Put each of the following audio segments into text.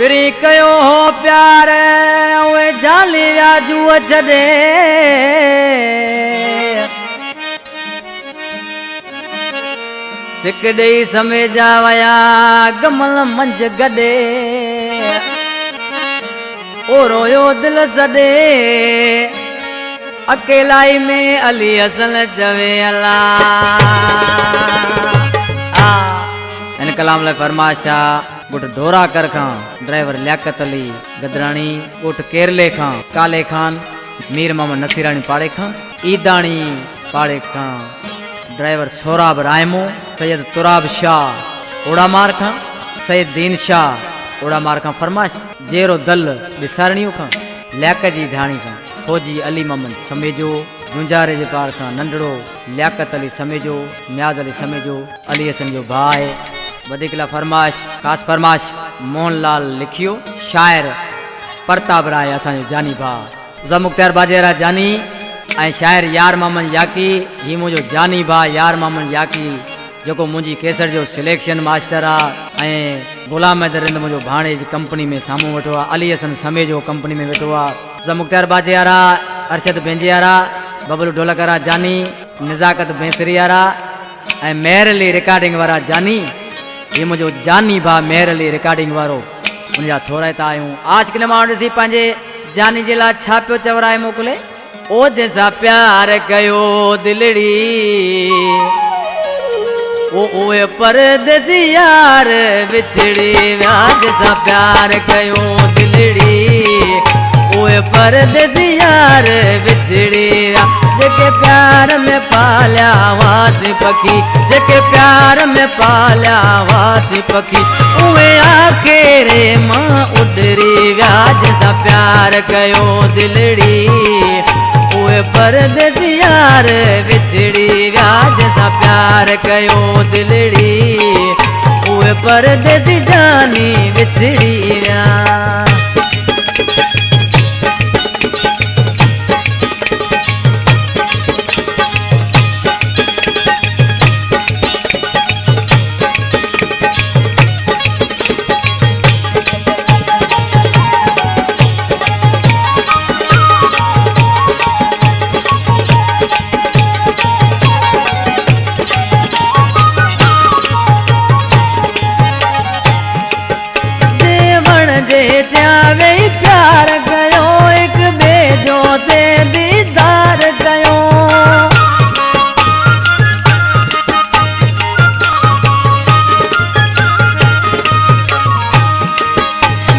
pre कयो हो प्यार उहे जाली व्याजू छॾे सिक ॾेई समेजा वया गमल मंझ गॾे ओ रोयो दिल सॾे अकेलाई में अली हसन चवे अला इन कलाम लाइ फरमाशा गुट डोरा कर खां ड्राइवर लियाकत अली गदराणी गुट केरले खां काले खान मीर मोहम्मद नसीरानी पाड़े खां ईदानी पाड़े खां ड्राइवर सोराब रायमो सैयद तुराब शाह ओड़ामार खां सैयद दीन शाह ओड़ामार खां फरमाश जेरो दल बिसारणियों खां लियाकत जी ढाणी खां फौजी अली मोहम्मद समेजो गुंजारे जे पार खां नंढड़ो लियाकत अली समेजो न्याज अली समेजो अली हसन जो भाई वधिकला फरमाश खास फरमाश मोहनलाल लिखियो शायर प्रताप राय असांजो जानी भा ज़ा मुख्तार बाजेरा जानी ऐं शायर यार मोहम्मद याकी ही मुंहिंजो जानी भा यार मोहम्मद याकी जेको मुंहिंजी केसर जो सिलेक्शन मास्टर आहे ऐं गुलाम हैदर मुंहिंजो भाणे जी कंपनी में साम्हूं वेठो आहे अली हसन समेजो कंपनी में वेठो आहे ज़ा मुख्तार बाजेरा अरशद बेंजियारा बबलू ढोलकरा जानी निज़ाकत बेंसरियारा ऐं मेहर अली रिकॉर्डिंग वारा जानी ये मुझे जानी भा मेहर अली रिकॉर्डिंग वारो उनजा थोराइता आहियूं आज के माण्हू ॾिसी पंहिंजे जानी जे लाइ छा पियो चवराए मोकिले ओ जैसा प्यार कयो दिलड़ी ओ ओए परदेसी यार विछड़ी विया जैसा प्यार कयो दिलड़ी ओए परदेसी यार विछड़ी विया जेके प्यार में पालिया वासी पखी जेके प्यार में पालिया वासी पखी उहे आखेरे मां उडरी विया जैसा प्यार कयो दिलड़ी उहे परदेसी यार विछड़ी विया जैसा प्यार कयो दिलड़ी उहे परदेसी जानी विछड़ी विया प्यार कयो एक बेजो ते दीदार कयो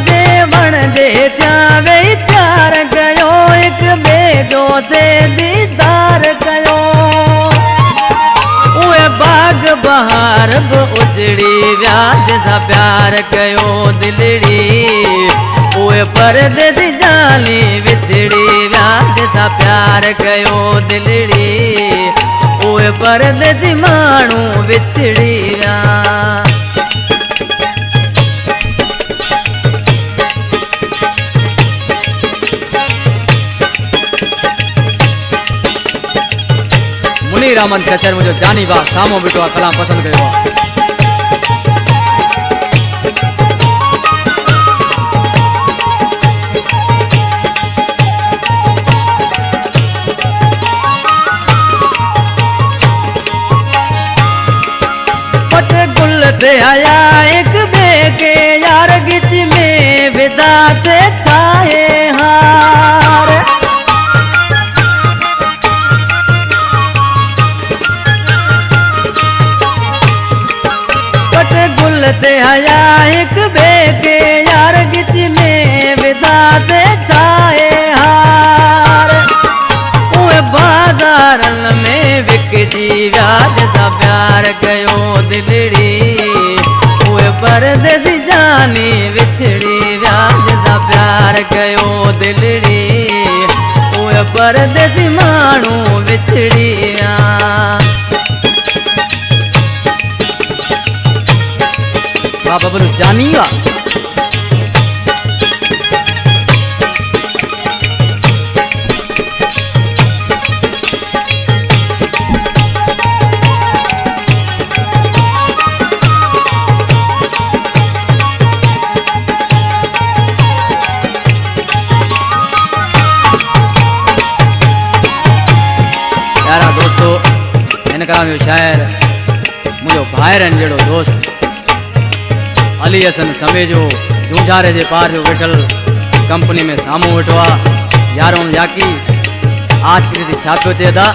जेवण जे चावे प्यार कयो एक बेजो ते दीदार कयो उहे बाग बहार बि उजड़ी विया जैसा प्यार कयो दिलड़ी उहे परदेसी जानी विछड़ी विया जैसा प्यार कयो दिलड़ी उहे परदेसी माण्हू विछड़ी विया मुनीर अहमद कचर मुंहिंजो जानी भा साम्हूं बीठो आहे कलाम पसंदि कयो आहे आया एक बेके यार गिच में विदा से ठाए हार पट गुल ते आया एक बेके यार गिच में विदा से ठाए हार उहे बाज़ारनि में विकजी विया जैसा प्यार कयो दिलड़ी परदेसी जानी विछड़ी विया जैसा प्यार कयो दिलड़ी उहे परदेसी माण्हू विछड़ी विया बाबा बोलो जानी वा कहा में शायर मुझो भाइरन जड़ो दोस्त अली हसन समेजो झूझारे जे पार जो वेठल कंपनी में सामू वेठवा यारों जाकी आज किसी छापो चे था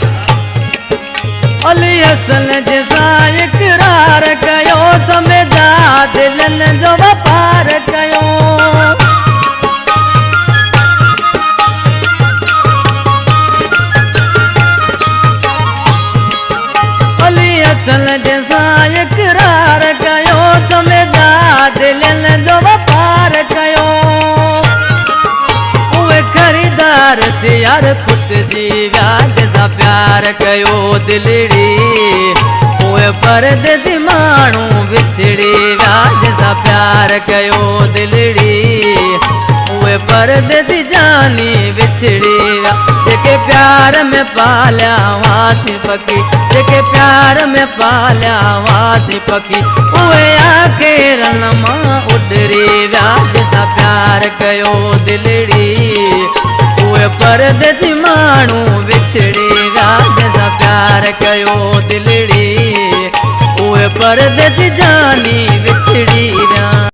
अली हसन जैसा इकरार कयो समेजा दिलन जो व्यापार कयो अली हसन जैसा इकरार कयो समेजा दिलन जो व्यापार कयो खरीदार थे यार पुट जी व्याज सा प्यार कयो दिलड़ी ओए परदेसी माण्हू विछड़ी व्याज सा प्यार कयो दिलड़ी ओए परदेसी जानी विछड़ी जेके प्यार में पालिया वासी पखी जेके प्यार में पालिया वासी पखी ओए आके रन मां उडरी व्याज सा प्यार कयो दिलड़ी परदेसी माण्हू विछड़ी व्याज सा प्यार कयो दिलड़ी उहे परदेसी जानी विछड़ी